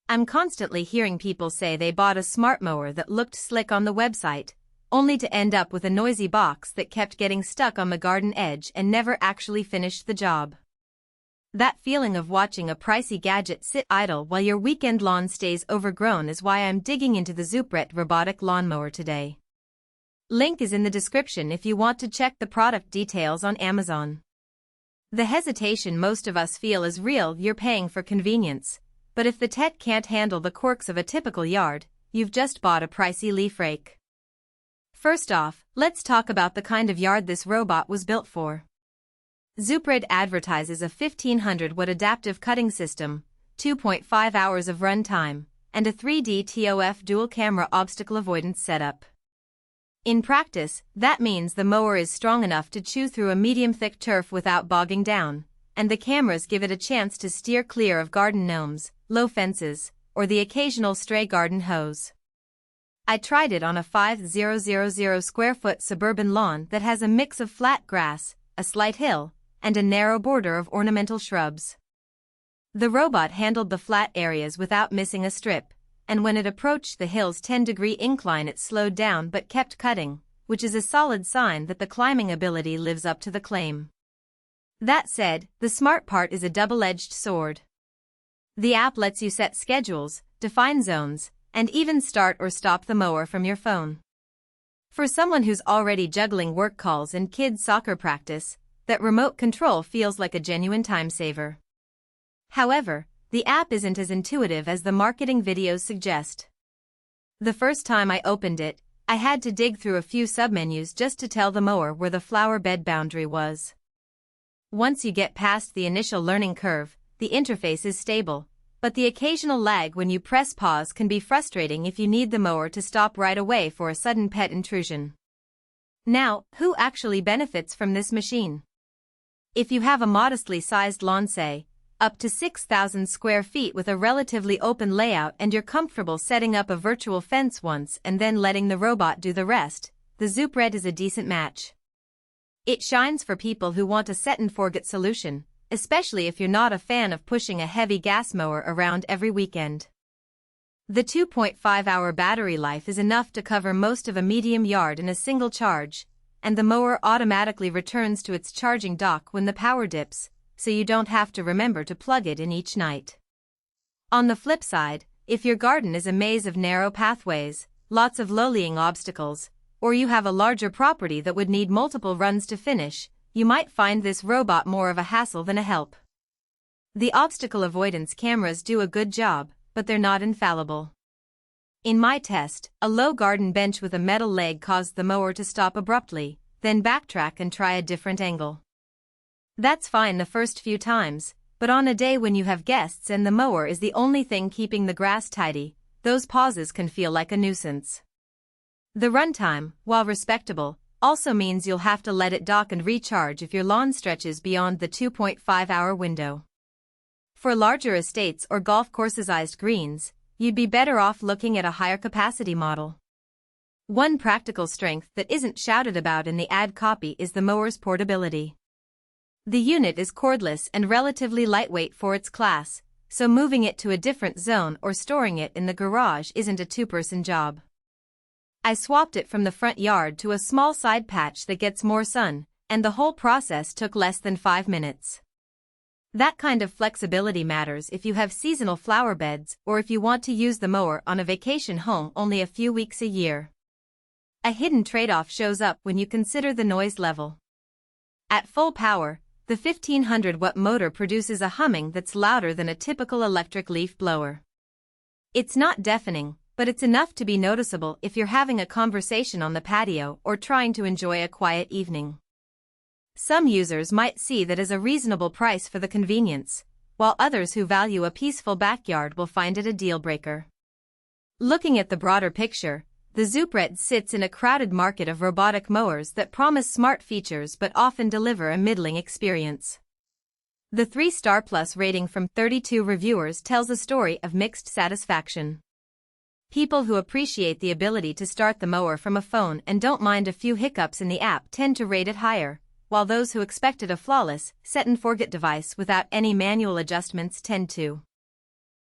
I'm constantly hearing people say they bought a smart mower that looked slick on the website, only to end up with a noisy box that kept getting stuck on the garden edge and never actually finished the job. That feeling of watching a pricey gadget sit idle while your weekend lawn stays overgrown is why I'm digging into the Zoopret robotic lawnmower today. Link is in the description if you want to check the product details on Amazon. The hesitation most of us feel is real. You're paying for convenience, but if the tech can't handle the quirks of a typical yard, you've just bought a pricey leaf rake. First off, let's talk about the kind of yard this robot was built for. Zoopret advertises a 1500-watt adaptive cutting system, 2.5 hours of runtime, and a 3D TOF dual-camera obstacle avoidance setup. In practice, that means the mower is strong enough to chew through a medium-thick turf without bogging down, and the cameras give it a chance to steer clear of garden gnomes, low fences, or the occasional stray garden hose. I tried it on a 5,000 square foot suburban lawn that has a mix of flat grass, a slight hill, and a narrow border of ornamental shrubs. The robot handled the flat areas without missing a strip, and when it approached the hill's 10-degree incline it slowed down but kept cutting, which is a solid sign that the climbing ability lives up to the claim. That said, the smart part is a double-edged sword. The app lets you set schedules, define zones, and even start or stop the mower from your phone. For someone who's already juggling work calls and kids' soccer practice, that remote control feels like a genuine time saver. However, the app isn't as intuitive as the marketing videos suggest. The first time I opened it, I had to dig through a few submenus just to tell the mower where the flower bed boundary was. Once you get past the initial learning curve, the interface is stable, but the occasional lag when you press pause can be frustrating if you need the mower to stop right away for a sudden pet intrusion. Now, who actually benefits from this machine? If you have a modestly sized lawn, say, up to 6,000 square feet with a relatively open layout and you're comfortable setting up a virtual fence once and then letting the robot do the rest, the Zoopret is a decent match. It shines for people who want a set-and-forget solution, especially if you're not a fan of pushing a heavy gas mower around every weekend. The 2.5-hour battery life is enough to cover most of a medium yard in a single charge, and the mower automatically returns to its charging dock when the power dips, so you don't have to remember to plug it in each night. On the flip side, if your garden is a maze of narrow pathways, lots of low-lying obstacles, or you have a larger property that would need multiple runs to finish, you might find this robot more of a hassle than a help. The obstacle avoidance cameras do a good job, but they're not infallible. In my test, a low garden bench with a metal leg caused the mower to stop abruptly, then backtrack and try a different angle. That's fine the first few times, but on a day when you have guests and the mower is the only thing keeping the grass tidy, those pauses can feel like a nuisance. The runtime, while respectable, also means you'll have to let it dock and recharge if your lawn stretches beyond the 2.5-hour window. For larger estates or golf course-sized greens, you'd be better off looking at a higher capacity model. One practical strength that isn't shouted about in the ad copy is the mower's portability. The unit is cordless and relatively lightweight for its class, so moving it to a different zone or storing it in the garage isn't a two-person job. I swapped it from the front yard to a small side patch that gets more sun, and the whole process took less than 5 minutes. That kind of flexibility matters if you have seasonal flower beds or if you want to use the mower on a vacation home only a few weeks a year. A hidden trade-off shows up when you consider the noise level. At full power, the 1500-watt motor produces a humming that's louder than a typical electric leaf blower. It's not deafening, but it's enough to be noticeable if you're having a conversation on the patio or trying to enjoy a quiet evening. Some users might see that as a reasonable price for the convenience, while others who value a peaceful backyard will find it a deal-breaker. Looking at the broader picture, the Zoopret sits in a crowded market of robotic mowers that promise smart features but often deliver a middling experience. The 3-star plus rating from 32 reviewers tells a story of mixed satisfaction. People who appreciate the ability to start the mower from a phone and don't mind a few hiccups in the app tend to rate it higher, while those who expected a flawless, set-and-forget device without any manual adjustments tend to